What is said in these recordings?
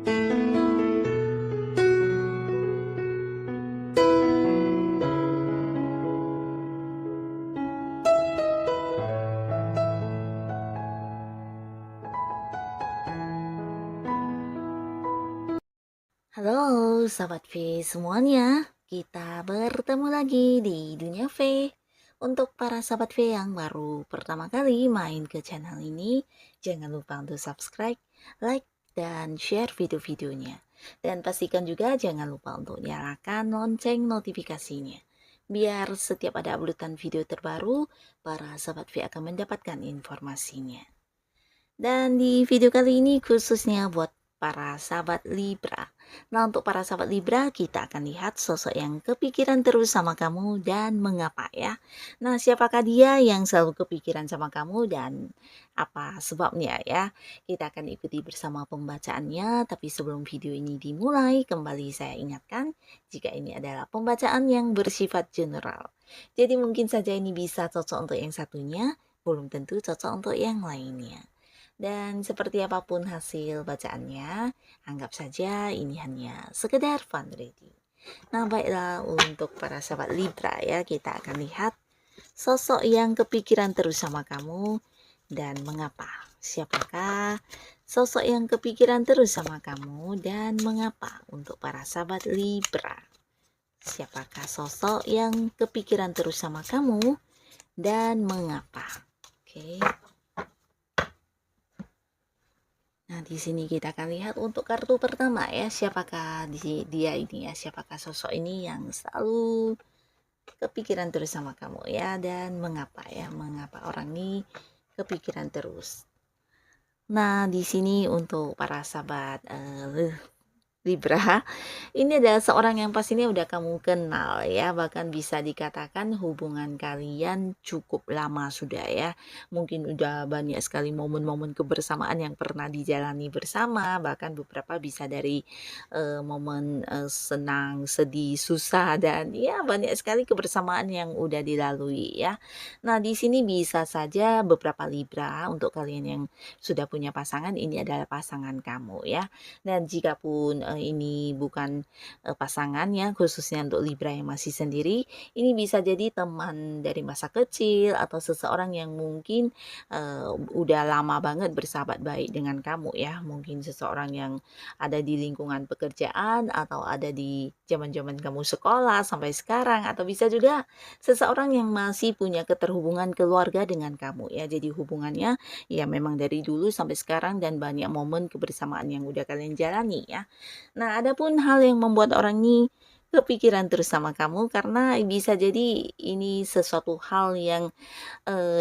Halo Sahabat V semuanya, kita bertemu lagi di Dunia V. Untuk para Sahabat V yang baru pertama kali main ke channel ini, jangan lupa untuk subscribe, like, dan share video-videonya. Dan pastikan juga jangan lupa untuk nyalakan lonceng notifikasinya. Biar setiap ada uploadan video terbaru, para Sahabat V akan mendapatkan informasinya. Dan di video kali ini khususnya buat para sahabat Libra. Nah, untuk para sahabat Libra, kita akan lihat sosok yang kepikiran terus sama kamu dan mengapa ya. Nah, siapakah dia yang selalu kepikiran sama kamu dan apa sebabnya ya? Kita akan ikuti bersama pembacaannya, tapi sebelum video ini dimulai, kembali saya ingatkan jika ini adalah pembacaan yang bersifat general. Jadi mungkin saja ini bisa cocok untuk yang satunya, belum tentu cocok untuk yang lainnya. Dan seperti apapun hasil bacaannya, anggap saja ini hanya sekedar fun reading. Nah, baiklah untuk para sahabat Libra ya, kita akan lihat sosok yang kepikiran terus sama kamu dan mengapa. Siapakah sosok yang kepikiran terus sama kamu dan mengapa untuk para sahabat Libra? Siapakah sosok yang kepikiran terus sama kamu dan mengapa? Oke. Nah, di sini kita akan lihat untuk kartu pertama ya, siapakah dia ini ya, siapakah sosok ini yang selalu kepikiran terus sama kamu ya, dan mengapa ya, mengapa orang ini kepikiran terus. Nah, di sini untuk para sahabat Libra, ini adalah seorang yang pastinya udah kamu kenal ya, bahkan bisa dikatakan hubungan kalian cukup lama sudah ya. Mungkin udah banyak sekali momen-momen kebersamaan yang pernah dijalani bersama, bahkan beberapa bisa dari momen senang, sedih, susah, dan ya banyak sekali kebersamaan yang udah dilalui ya. Nah, di sini bisa saja beberapa Libra untuk kalian yang sudah punya pasangan, ini adalah pasangan kamu ya. Dan jika pun ini bukan pasangan ya, khususnya untuk Libra yang masih sendiri, ini bisa jadi teman dari masa kecil atau seseorang yang mungkin udah lama banget bersahabat baik dengan kamu ya. Mungkin seseorang yang ada di lingkungan pekerjaan atau ada di zaman-zaman kamu sekolah sampai sekarang, atau bisa juga seseorang yang masih punya keterhubungan keluarga dengan kamu ya. Jadi hubungannya ya memang dari dulu sampai sekarang dan banyak momen kebersamaan yang udah kalian jalani ya. Nah, ada pun hal yang membuat orang ini kepikiran terus sama kamu karena bisa jadi ini sesuatu hal yang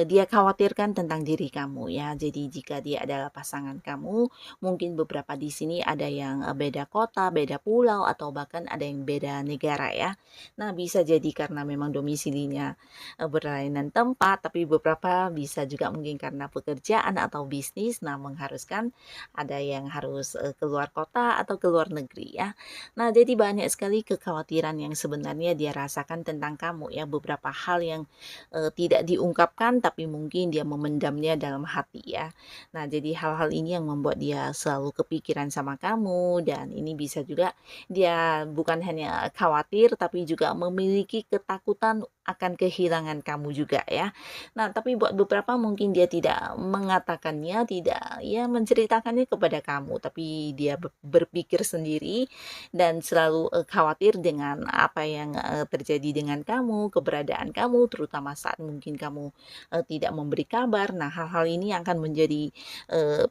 dia khawatirkan tentang diri kamu ya. Jadi jika dia adalah pasangan kamu, mungkin beberapa di sini ada yang beda kota, beda pulau, atau bahkan ada yang beda negara ya. Nah, bisa jadi karena memang domisilinya berlainan tempat, tapi beberapa bisa juga mungkin karena pekerjaan atau bisnis, nah mengharuskan ada yang harus keluar kota atau keluar negeri ya. Nah, jadi banyak sekali kekhawatiran yang sebenarnya dia rasakan tentang kamu ya, beberapa hal yang tidak diungkapkan tapi mungkin dia memendamnya dalam hati ya. Nah, jadi hal-hal ini yang membuat dia selalu kepikiran sama kamu, dan ini bisa juga dia bukan hanya khawatir tapi juga memiliki ketakutan akan kehilangan kamu juga ya. Nah, tapi buat beberapa mungkin dia tidak mengatakannya, tidak ya menceritakannya kepada kamu, tapi dia berpikir sendiri dan selalu khawatir dengan apa yang terjadi dengan kamu, keberadaan kamu, terutama saat mungkin kamu tidak memberi kabar. Nah, hal-hal ini akan menjadi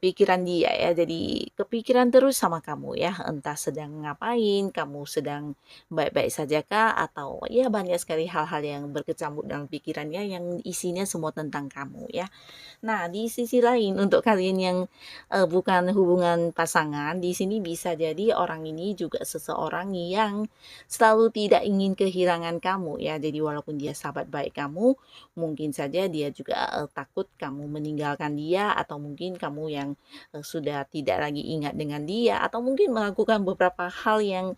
pikiran dia ya. Jadi kepikiran terus sama kamu ya, entah sedang ngapain, kamu sedang baik-baik saja kah, atau ya banyak sekali hal-hal yang berkecamuk dalam pikirannya yang isinya semua tentang kamu ya. Nah, di sisi lain untuk kalian yang bukan hubungan pasangan, di sini bisa jadi orang ini juga seseorang yang selalu tidak ingin kehilangan kamu ya. Jadi walaupun dia sahabat baik kamu, mungkin saja dia juga takut kamu meninggalkan dia, atau mungkin kamu yang sudah tidak lagi ingat dengan dia, atau mungkin melakukan beberapa hal yang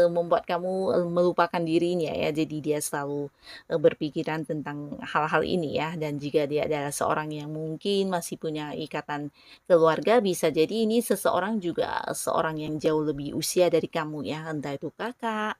membuat kamu melupakan dirinya ya. Jadi dia selalu berpikiran tentang hal-hal ini ya. Dan jika dia adalah seorang yang mungkin masih punya ikatan keluarga, bisa jadi ini seseorang juga seorang yang jauh lebih usia dari kamu ya, entah itu kakak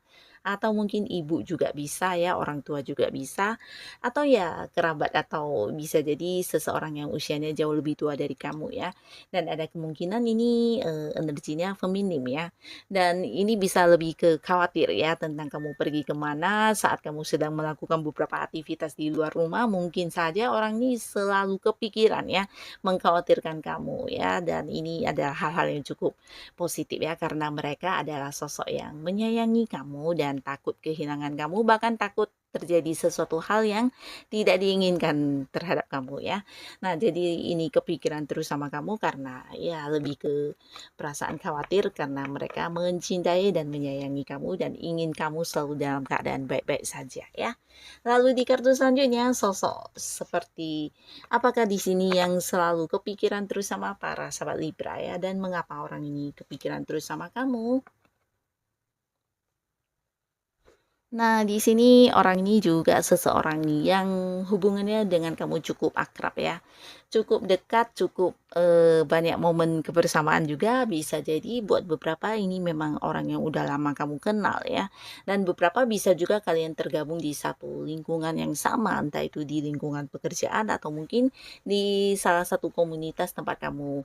atau mungkin ibu juga bisa ya, orang tua juga bisa, atau ya kerabat, atau bisa jadi seseorang yang usianya jauh lebih tua dari kamu ya. Dan ada kemungkinan ini energinya feminim ya. Dan ini bisa lebih ke khawatir ya tentang kamu pergi kemana saat kamu sedang melakukan beberapa aktivitas di luar rumah. Mungkin saja orang ini selalu kepikiran ya, mengkhawatirkan kamu ya. Dan ini adalah hal-hal yang cukup positif ya, karena mereka adalah sosok yang menyayangi kamu dan takut kehilangan kamu, bahkan takut terjadi sesuatu hal yang tidak diinginkan terhadap kamu ya. Nah, jadi ini kepikiran terus sama kamu karena ya lebih ke perasaan khawatir, karena mereka mencintai dan menyayangi kamu dan ingin kamu selalu dalam keadaan baik-baik saja ya. Lalu di kartu selanjutnya, sosok seperti apakah di sini yang selalu kepikiran terus sama para sahabat Libra ya, dan mengapa orang ini kepikiran terus sama kamu? Nah, di sini orang ini juga seseorang nih yang hubungannya dengan kamu cukup akrab ya. Cukup dekat, cukup banyak momen kebersamaan juga, bisa jadi buat beberapa ini memang orang yang udah lama kamu kenal ya. Dan beberapa bisa juga kalian tergabung di satu lingkungan yang sama, entah itu di lingkungan pekerjaan atau mungkin di salah satu komunitas tempat kamu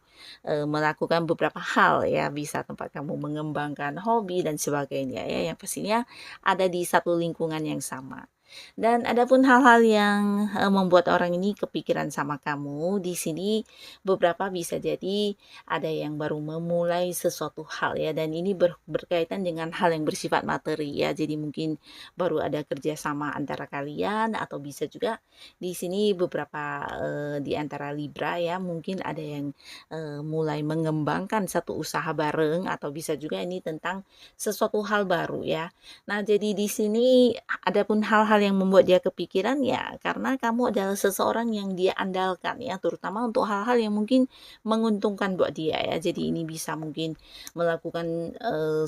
melakukan beberapa hal ya, bisa tempat kamu mengembangkan hobi dan sebagainya ya, yang pastinya ada di satu lingkungan yang sama. Dan adapun hal-hal yang membuat orang ini kepikiran sama kamu, di sini beberapa bisa jadi ada yang baru memulai sesuatu hal ya, dan ini berkaitan dengan hal yang bersifat materi ya. Jadi mungkin baru ada kerjasama antara kalian, atau bisa juga di sini beberapa di antara Libra ya, mungkin ada yang mulai mengembangkan satu usaha bareng, atau bisa juga ini tentang sesuatu hal baru ya. Nah, jadi di sini adapun hal-hal yang membuat dia kepikiran ya, karena kamu adalah seseorang yang dia andalkan ya, terutama untuk hal-hal yang mungkin menguntungkan buat dia ya. Jadi ini bisa mungkin melakukan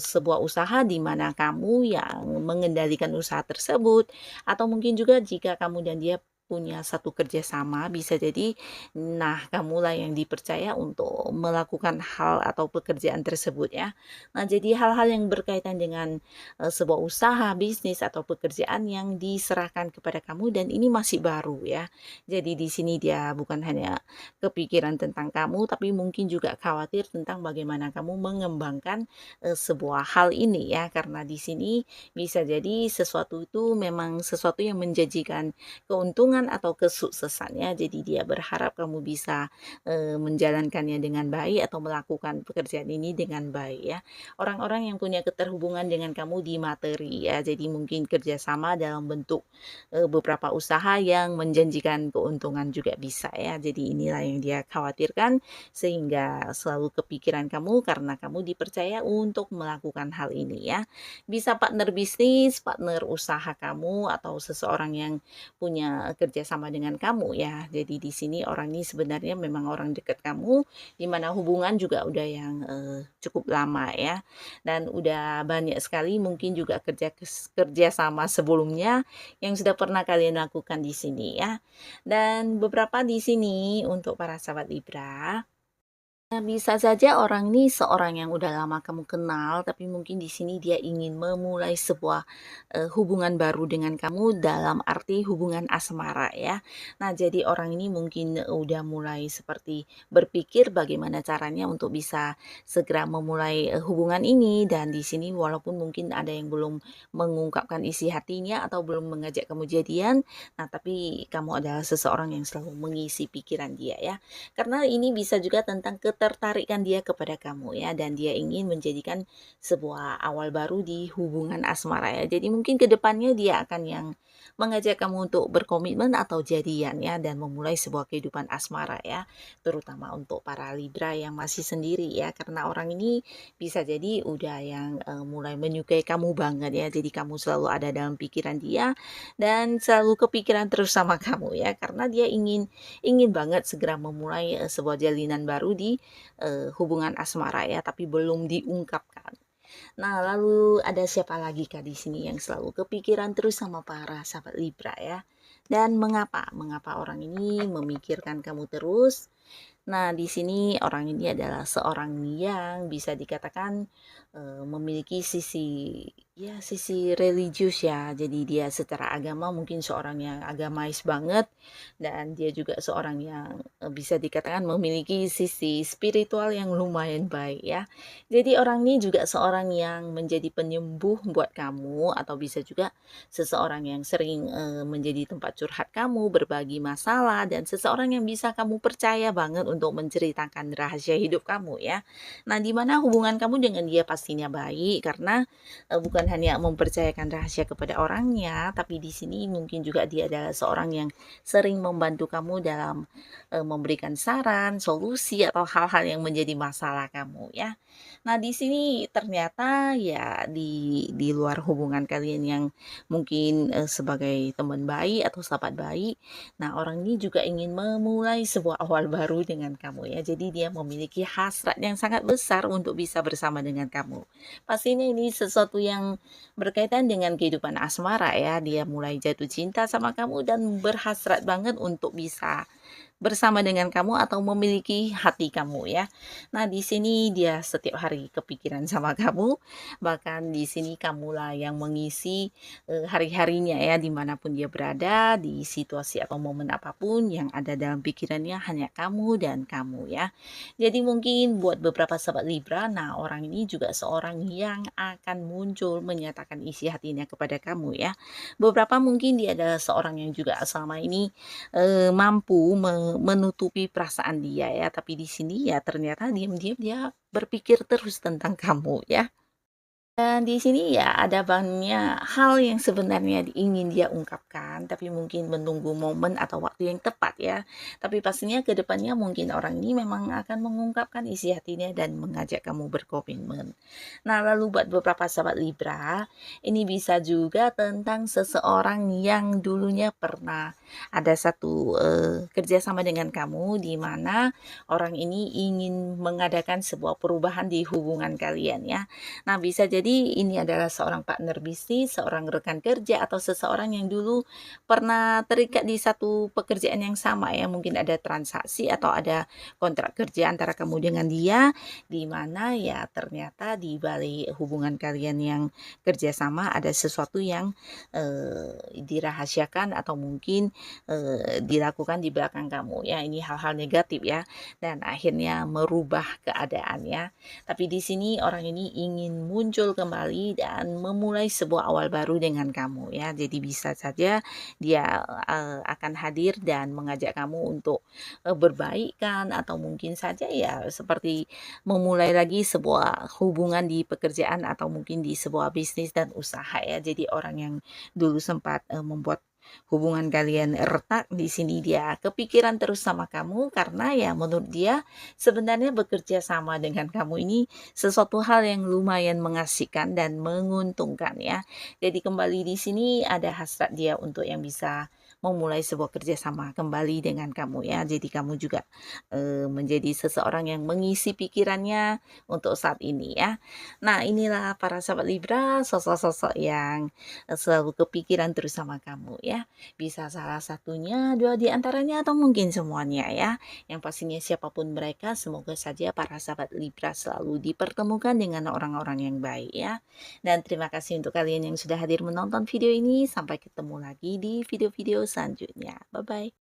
sebuah usaha di mana kamu yang mengendalikan usaha tersebut, atau mungkin juga jika kamu dan dia punya satu kerjasama, bisa jadi nah kamulah yang dipercaya untuk melakukan hal atau pekerjaan tersebut ya. Nah, jadi hal-hal yang berkaitan dengan sebuah usaha, bisnis, atau pekerjaan yang diserahkan kepada kamu, dan ini masih baru ya. Jadi di sini dia bukan hanya kepikiran tentang kamu, tapi mungkin juga khawatir tentang bagaimana kamu mengembangkan sebuah hal ini ya, karena di sini bisa jadi sesuatu itu memang sesuatu yang menjanjikan keuntungan atau kesuksesannya. Jadi dia berharap kamu bisa menjalankannya dengan baik atau melakukan pekerjaan ini dengan baik ya. Orang-orang yang punya keterhubungan dengan kamu di materi ya, jadi mungkin kerjasama dalam bentuk beberapa usaha yang menjanjikan keuntungan juga bisa ya. Jadi inilah yang dia khawatirkan, sehingga selalu kepikiran kamu karena kamu dipercaya untuk melakukan hal ini ya. Bisa partner bisnis, partner usaha kamu, atau seseorang yang punya kerjasama dengan kamu ya. Jadi di sini orang ini sebenarnya memang orang dekat kamu, di mana hubungan juga udah yang cukup lama ya, dan udah banyak sekali mungkin juga kerja sama sebelumnya yang sudah pernah kalian lakukan di sini ya. Dan beberapa di sini untuk para sahabat Libra, nah, bisa saja orang ini seorang yang udah lama kamu kenal, tapi mungkin di sini dia ingin memulai sebuah hubungan baru dengan kamu, dalam arti hubungan asmara ya. Nah, jadi orang ini mungkin udah mulai seperti berpikir bagaimana caranya untuk bisa segera memulai hubungan ini, dan di sini walaupun mungkin ada yang belum mengungkapkan isi hatinya atau belum mengajak kamu jadian, nah tapi kamu adalah seseorang yang selalu mengisi pikiran dia ya. Karena ini bisa juga tentang ketertarikan dia kepada kamu ya, dan dia ingin menjadikan sebuah awal baru di hubungan asmara ya. Jadi mungkin kedepannya dia akan yang mengajak kamu untuk berkomitmen atau jadian ya, dan memulai sebuah kehidupan asmara ya, terutama untuk para Libra yang masih sendiri ya, karena orang ini bisa jadi udah yang mulai menyukai kamu banget ya. Jadi kamu selalu ada dalam pikiran dia, dan selalu kepikiran terus sama kamu ya, karena dia ingin ingin banget segera memulai sebuah jalinan baru di hubungan asmara ya, tapi belum diungkapkan. Nah, lalu ada siapa lagi Kak di sini yang selalu kepikiran terus sama para sahabat Libra ya? Dan mengapa? Mengapa orang ini memikirkan kamu terus? Nah, di sini orang ini adalah seorang yang bisa dikatakan memiliki sisi religius ya. Jadi dia secara agama mungkin seorang yang agamais banget, dan dia juga seorang yang bisa dikatakan memiliki sisi spiritual yang lumayan baik ya. Jadi orang ini juga seorang yang menjadi penyembuh buat kamu, atau bisa juga seseorang yang sering menjadi tempat curhat kamu, berbagi masalah, dan seseorang yang bisa kamu percaya banget untuk menceritakan rahasia hidup kamu ya. Nah, di mana hubungan kamu dengan dia pastinya baik karena bukan hanya mempercayakan rahasia kepada orangnya, tapi di sini mungkin juga dia adalah seorang yang sering membantu kamu dalam memberikan saran, solusi, atau hal-hal yang menjadi masalah kamu ya. Nah, di sini ternyata ya di luar hubungan kalian yang mungkin sebagai teman baik atau sahabat baik, nah orang ini juga ingin memulai sebuah awal baru dengan kamu ya. Jadi dia memiliki hasrat yang sangat besar untuk bisa bersama dengan kamu. Pastinya ini sesuatu yang berkaitan dengan kehidupan asmara ya. Dia mulai jatuh cinta sama kamu dan berhasrat banget untuk bisa bersama dengan kamu atau memiliki hati kamu ya. Nah, di sini dia setiap hari kepikiran sama kamu, bahkan di sini kamulah yang mengisi hari-harinya ya, dimanapun dia berada, di situasi atau momen apapun yang ada dalam pikirannya hanya kamu dan kamu ya. Jadi mungkin buat beberapa sahabat Libra, nah orang ini juga seorang yang akan muncul menyatakan isi hatinya kepada kamu ya. Beberapa mungkin dia adalah seorang yang juga selama ini mampu menutupi perasaan dia ya, tapi di sini ya ternyata diam-diam dia berpikir terus tentang kamu ya. Dan di sini ya ada banyak hal yang sebenarnya ingin dia ungkapkan, tapi mungkin menunggu momen atau waktu yang tepat ya. Tapi pastinya ke depannya mungkin orang ini memang akan mengungkapkan isi hatinya dan mengajak kamu berkomitmen. Nah, lalu buat beberapa sahabat Libra, ini bisa juga tentang seseorang yang dulunya pernah ada satu kerjasama dengan kamu, di mana orang ini ingin mengadakan sebuah perubahan di hubungan kalian ya. Nah, bisa jadi ini adalah seorang partner bisnis, seorang rekan kerja, atau seseorang yang dulu pernah terikat di satu pekerjaan yang sama ya. Mungkin ada transaksi atau ada kontrak kerja antara kamu dengan dia, di mana ya ternyata di balik hubungan kalian yang kerjasama ada sesuatu yang dirahasiakan atau mungkin dilakukan di belakang kamu ya. Ini hal-hal negatif ya, dan akhirnya merubah keadaan ya. Tapi di sini orang ini ingin muncul kembali dan memulai sebuah awal baru dengan kamu ya. Jadi bisa saja dia akan hadir dan mengajak kamu untuk berbaikan, atau mungkin saja ya seperti memulai lagi sebuah hubungan di pekerjaan atau mungkin di sebuah bisnis dan usaha ya. Jadi orang yang dulu sempat membuat hubungan kalian retak, di sini dia kepikiran terus sama kamu karena ya menurut dia sebenarnya bekerja sama dengan kamu ini sesuatu hal yang lumayan mengasihkan dan menguntungkan ya. Jadi kembali di sini ada hasrat dia untuk yang bisa memulai sebuah kerjasama kembali dengan kamu ya. Jadi kamu juga menjadi seseorang yang mengisi pikirannya untuk saat ini ya. Nah, inilah para sahabat Libra, sosok-sosok yang selalu kepikiran terus sama kamu ya. Bisa salah satunya, dua di antaranya, atau mungkin semuanya ya. Yang pastinya siapapun mereka, semoga saja para sahabat Libra selalu dipertemukan dengan orang-orang yang baik ya. Dan terima kasih untuk kalian yang sudah hadir menonton video ini. Sampai ketemu lagi di video-video selanjutnya. Bye-bye.